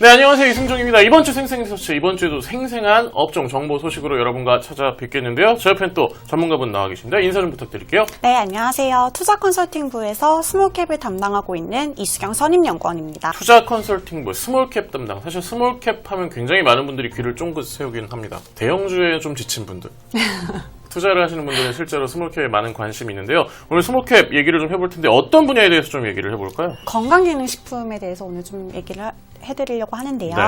네, 안녕하세요. 이승종입니다. 이번 주 생생서치, 이번 주에도 생생한 업종 정보 소식으로 여러분과 찾아뵙겠는데요. 저 옆엔 또 전문가분 나와 계십니다. 인사 좀 부탁드릴게요. 네, 안녕하세요. 투자 컨설팅부에서 스몰캡을 담당하고 있는 이수경 선임연구원입니다. 투자 컨설팅부 스몰캡 담당. 사실 스몰캡 하면 굉장히 많은 분들이 귀를 쫑긋 세우긴 합니다. 대형주에 좀 지친 분들. 투자를 하시는 분들은 실제로 스몰캡에 많은 관심이 있는데요. 오늘 스몰캡 얘기를 좀 해볼 텐데 어떤 분야에 대해서 좀 얘기를 해볼까요? 건강기능식품에 대해서 오늘 좀 얘기를 해드리려고 하는데요. 네.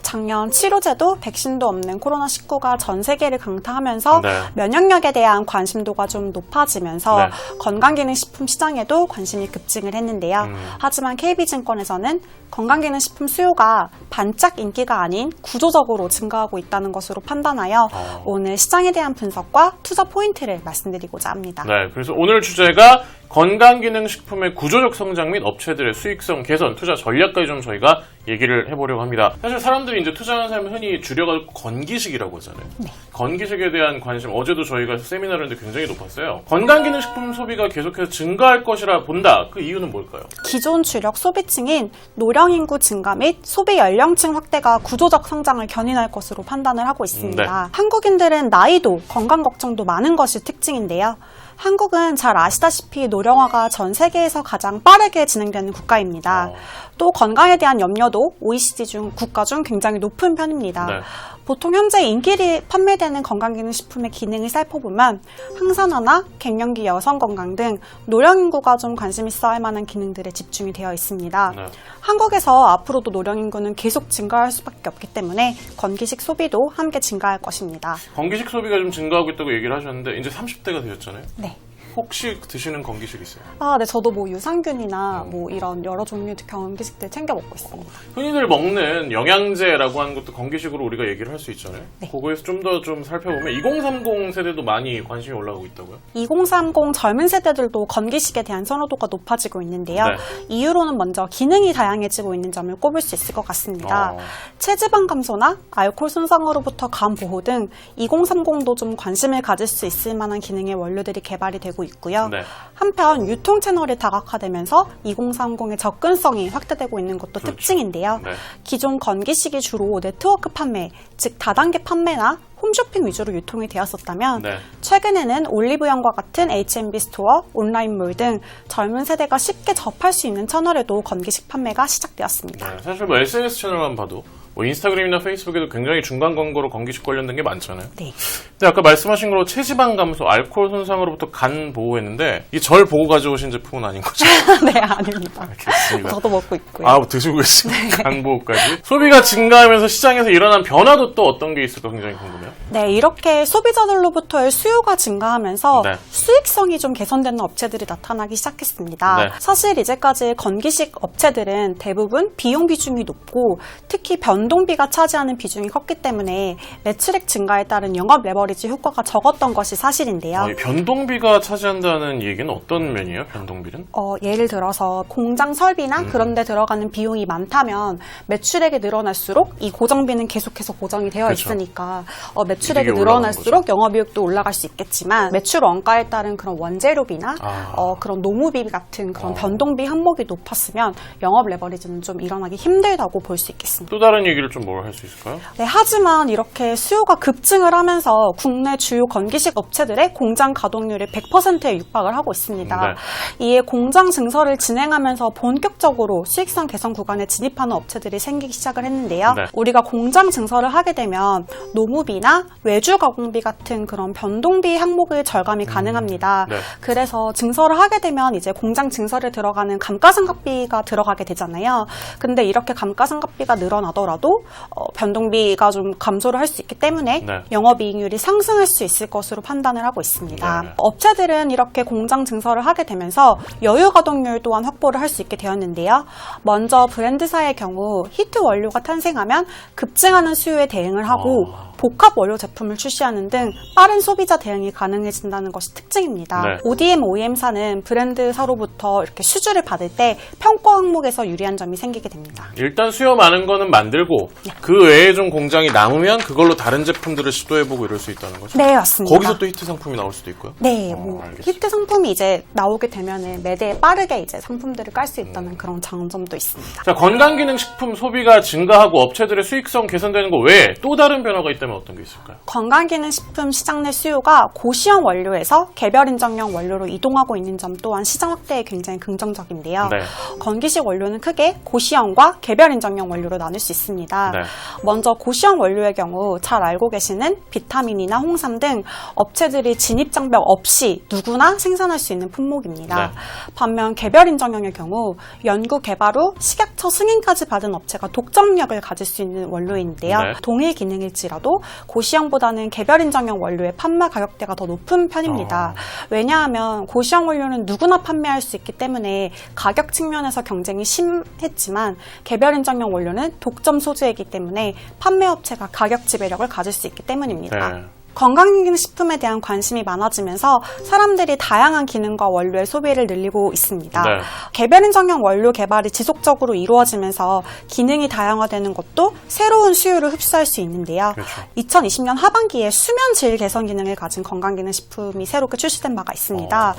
작년 치료제도 백신도 없는 코로나19가 전 세계를 강타하면서 네. 면역력에 대한 관심도가 좀 높아지면서 네. 건강기능식품 시장에도 관심이 급증을 했는데요. 하지만 KB증권에서는 건강기능식품 수요가 반짝 인기가 아닌 구조적으로 증가하고 있다는 것으로 판단하여 오늘 시장에 대한 분석과 투자 포인트를 말씀드리고자 합니다. 네, 그래서 오늘 주제가 건강기능식품의 구조적 성장 및 업체들의 수익성 개선, 투자 전략까지 좀 저희가 얘기를 해보려고 합니다. 사실 사람들이 이제 투자하는 사람은 흔히 줄여가지고 건기식이라고 하잖아요. 네. 건기식에 대한 관심, 어제도 저희가 세미나를 했는데 굉장히 높았어요. 건강기능식품 소비가 계속해서 증가할 것이라 본다. 그 이유는 뭘까요? 기존 주력 소비층인 노령 인구 증가 및 소비 연령층 확대가 구조적 성장을 견인할 것으로 판단을 하고 있습니다. 네. 한국인들은 나이도 건강 걱정도 많은 것이 특징인데요. 한국은 잘 아시다시피 노령화가 전 세계에서 가장 빠르게 진행되는 국가입니다. 또 건강에 대한 염려도 OECD 중 국가 중 굉장히 높은 편입니다. 네. 보통 현재 인기리 판매되는 건강기능식품의 기능을 살펴보면 항산화나 갱년기 여성 건강 등 노령 인구가 좀 관심 있어 할 만한 기능들에 집중이 되어 있습니다. 네. 한국에서 앞으로도 노령 인구는 계속 증가할 수밖에 없기 때문에 건기식 소비도 함께 증가할 것입니다. 건기식 소비가 좀 증가하고 있다고 얘기를 하셨는데 이제 30대가 되셨잖아요. 네. 혹시 드시는 건기식 있어요? 네, 저도 뭐 유산균이나 뭐 이런 여러 종류의 건기식들 챙겨 먹고 있습니다. 흔히들 먹는 영양제라고 하는 것도 건기식으로 우리가 얘기를 할 수 있잖아요. 네. 그거에서 좀 더 좀 살펴보면 2030 세대도 많이 관심이 올라오고 있다고요? 2030 젊은 세대들도 건기식에 대한 선호도가 높아지고 있는데요. 네. 이유로는 먼저 기능이 다양해지고 있는 점을 꼽을 수 있을 것 같습니다. 체지방 감소나 알코올 손상으로부터 간 보호 등 2030도 좀 관심을 가질 수 있을 만한 기능의 원료들이 개발이 되고 있고요. 네. 한편 유통 채널이 다각화되면서 2030의 접근성이 확대되고 있는 것도 그렇죠. 특징인데요. 네. 기존 건기식이 주로 네트워크 판매, 즉 다단계 판매나 홈쇼핑 위주로 유통이 되었었다면 네. 최근에는 올리브영과 같은 H&B 스토어, 온라인몰 등 젊은 세대가 쉽게 접할 수 있는 채널에도 건기식 판매가 시작되었습니다. 네, 사실 뭐 SNS 채널만 봐도 뭐 인스타그램이나 페이스북에도 굉장히 중간 광고로 건기식 관련된 게 많잖아요. 네. 근데 아까 말씀하신 거로 체지방 감소, 알코올 손상으로부터 간 보호했는데 이 절 보고 가져오신 제품은 아닌 거죠? 네, 아닙니다. 알겠습니다. 저도 먹고 있고요. 아, 드시고 계십니다. 간 보호까지. 소비가 증가하면서 시장에서 일어난 변화도 또 어떤 게 있을까 굉장히 궁금해요. 네, 이렇게 소비자들로부터의 수요가 증가하면서 네. 수익성이 좀 개선되는 업체들이 나타나기 시작했습니다. 네. 사실 이제까지 건기식 업체들은 대부분 비용 비중이 높고 특히 변동비가 차지하는 비중이 컸기 때문에 매출액 증가에 따른 영업 레버리지 효과가 적었던 것이 사실인데요. 이 변동비가 차지한다는 얘기는 어떤 면이에요? 변동비는? 예를 들어서 공장 설비나 그런 데 들어가는 비용이 많다면 매출액이 늘어날수록 이 고정비는 계속해서 고정이 되어 그렇죠. 있으니까 매출액이 이익이 늘어날수록 영업이익도 올라갈 수 있겠지만 매출 원가에 따른 그런 원재료비나 그런 노무비 같은 그런 변동비 항목이 높았으면 영업 레버리지는 좀 일어나기 힘들다고 볼 수 있겠습니다. 또 다른 얘기를 좀 뭘 할 수 있을까요? 네, 하지만 이렇게 수요가 급증을 하면서 국내 주요 건기식 업체들의 공장 가동률이 100%에 육박을 하고 있습니다. 네. 이에 공장 증설을 진행하면서 본격적으로 수익성 개선 구간에 진입하는 업체들이 생기기 시작을 했는데요. 네. 우리가 공장 증설을 하게 되면 노무비나 외주 가공비 같은 그런 변동비 항목을 절감이 가능합니다. 네. 그래서 증설을 하게 되면 이제 공장 증설에 들어가는 감가상각비가 들어가게 되잖아요. 근데 이렇게 감가상각비가 늘어나더라도 변동비가 좀 감소를 할 수 있기 때문에 네. 영업이익률이 상승할 수 있을 것으로 판단을 하고 있습니다. 네. 업체들은 이렇게 공장 증설을 하게 되면서 여유 가동률 또한 확보를 할 수 있게 되었는데요. 먼저 브랜드사의 경우 히트 원료가 탄생하면 급증하는 수요에 대응을 하고 복합 원료 제품을 출시하는 등 빠른 소비자 대응이 가능해진다는 것이 특징입니다. 네. ODM, OEM사는 브랜드사로부터 이렇게 수주를 받을 때 평가 항목에서 유리한 점이 생기게 됩니다. 일단 수요 많은 거는 만들고 그 외에 좀 공장이 남으면 그걸로 다른 제품들을 시도해보고 이럴 수 있다는 거죠? 네, 맞습니다. 거기서 또 히트 상품이 나올 수도 있고요? 네, 알겠습니다. 히트 상품이 이제 나오게 되면은 매대에 빠르게 이제 상품들을 깔 수 있다는 그런 장점도 있습니다. 자, 건강기능식품 소비가 증가하고 업체들의 수익성 개선되는 거 외에 또 다른 변화가 있다면 어떤 게 있을까요? 건강기능식품 시장 내 수요가 고시형 원료에서 개별 인정형 원료로 이동하고 있는 점 또한 시장 확대에 굉장히 긍정적인데요. 네. 건기식 원료는 크게 고시형과 개별 인정형 원료로 나눌 수 있습니다. 네. 먼저 고시형 원료의 경우 잘 알고 계시는 비타민이나 홍삼 등 업체들이 진입 장벽 없이 누구나 생산할 수 있는 품목입니다. 네. 반면 개별 인정형의 경우 연구 개발 후 식약처 승인까지 받은 업체가 독점력을 가질 수 있는 원료인데요. 네. 동일 기능일지라도 고시형보다는 개별 인정형 원료의 판매 가격대가 더 높은 편입니다. 왜냐하면 고시형 원료는 누구나 판매할 수 있기 때문에 가격 측면에서 경쟁이 심했지만 개별 인정형 원료는 독점 소재이기 때문에 판매 업체가 가격 지배력을 가질 수 있기 때문입니다. 네. 건강기능식품에 대한 관심이 많아지면서 사람들이 다양한 기능과 원료의 소비를 늘리고 있습니다. 네. 개별 인정형 원료 개발이 지속적으로 이루어지면서 기능이 다양화되는 것도 새로운 수요를 흡수할 수 있는데요. 그렇죠. 2020년 하반기에 수면 질 개선 기능을 가진 건강기능식품이 새롭게 출시된 바가 있습니다.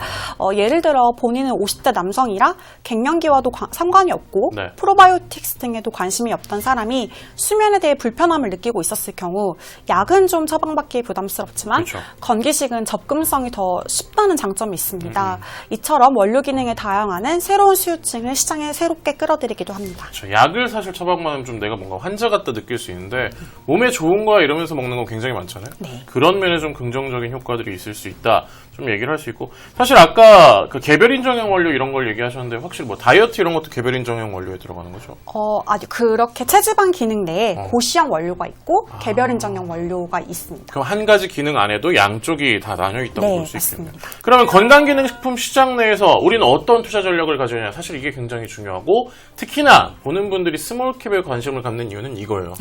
예를 들어 본인은 50대 남성이라 갱년기와도 상관이 없고 네. 프로바이오틱스 등에도 관심이 없던 사람이 수면에 대해 불편함을 느끼고 있었을 경우 약은 좀 처방받기 부담스럽지만 그렇죠. 건기식은 접근성이 더 쉽다는 장점이 있습니다. 이처럼 원료 기능의 다양화는 새로운 수요층을 시장에 새롭게 끌어들이기도 합니다. 그렇죠. 약을 사실 처방받으면 좀 내가 뭔가 환자 같다 느낄 수 있는데 몸에 좋은 거야 이러면서 먹는 건 굉장히 많잖아요. 네. 그런 면에 좀 긍정적인 효과들이 있을 수 있다. 좀 얘기를 할 수 있고 사실 아까 그 개별 인정형 원료 이런 걸 얘기하셨는데 확실히 뭐 다이어트 이런 것도 개별 인정형 원료에 들어가는 거죠? 아주 그렇게 체지방 기능 내에 고시형 원료가 있고 개별 인정형 원료가 있습니다. 그럼 한 가지 기능 안에도 양쪽이 다 나뉘어 있다고 네, 볼 수 있겠네요. 맞습니다. 그러면 건강기능식품 시장 내에서 우리는 어떤 투자 전략을 가져야 하냐 사실 이게 굉장히 중요하고 특히나 보는 분들이 스몰캡에 관심을 갖는 이유는 이거예요.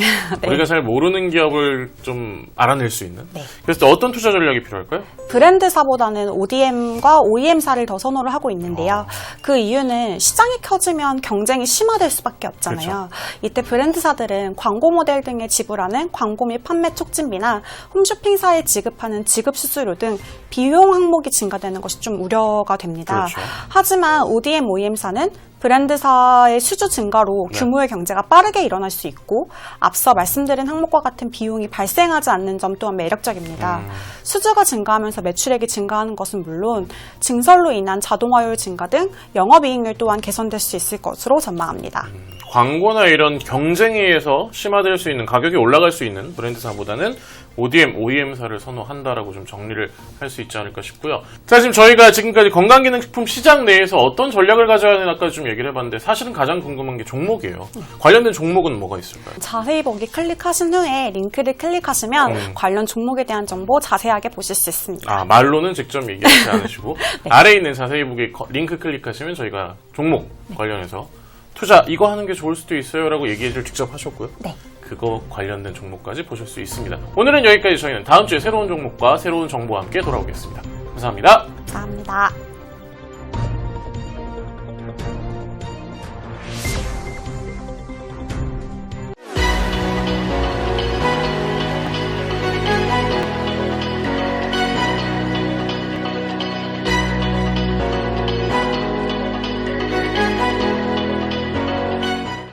네. 우리가 잘 모르는 기업을 좀 알아낼 수 있는. 네. 그래서 어떤 투자 전략이 필요할까요? 브랜드사보다는 ODM과 OEM사를 더 선호를 하고 있는데요. 그 이유는 시장이 커지면 경쟁이 심화될 수밖에 없잖아요. 그렇죠. 이때 브랜드사들은 광고 모델 등에 지불하는 광고 및 판매 촉진비나 홈쇼핑사에 지급하는 지급 수수료 등 비용 항목이 증가되는 것이 좀 우려가 됩니다. 그렇죠. 하지만 ODM, OEM사는 브랜드사의 수주 증가로 네. 규모의 경제가 빠르게 일어날 수 있고 앞서 말씀드린 항목과 같은 비용이 발생하지 않는 점 또한 매력적입니다. 수주가 증가하면서 매출액이 증가하는 것은 물론 증설로 인한 자동화율 증가 등 영업이익률 또한 개선될 수 있을 것으로 전망합니다. 광고나 이런 경쟁에 의해서 심화될 수 있는 가격이 올라갈 수 있는 브랜드사보다는 ODM, OEM사를 선호한다라고 좀 정리를 할 수 있지 않을까 싶고요. 자, 지금 저희가 지금까지 건강기능식품 시장 내에서 어떤 전략을 가져야 하는지까지 좀 얘기를 해봤는데 사실은 가장 궁금한 게 종목이에요. 관련된 종목은 뭐가 있을까요? 자세히 보기 클릭하신 후에 링크를 클릭하시면 관련 종목에 대한 정보 자세하게 보실 수 있습니다. 아, 말로는 직접 얘기하지 않으시고 네. 아래에 있는 자세히 보기 링크 클릭하시면 저희가 종목 관련해서 투자 이거 하는 게 좋을 수도 있어요 라고 얘기를 직접 하셨고요. 네. 그거 관련된 종목까지 보실 수 있습니다. 오늘은 여기까지. 저희는 다음 주에 새로운 종목과 새로운 정보와 함께 돌아오겠습니다. 감사합니다. 감사합니다.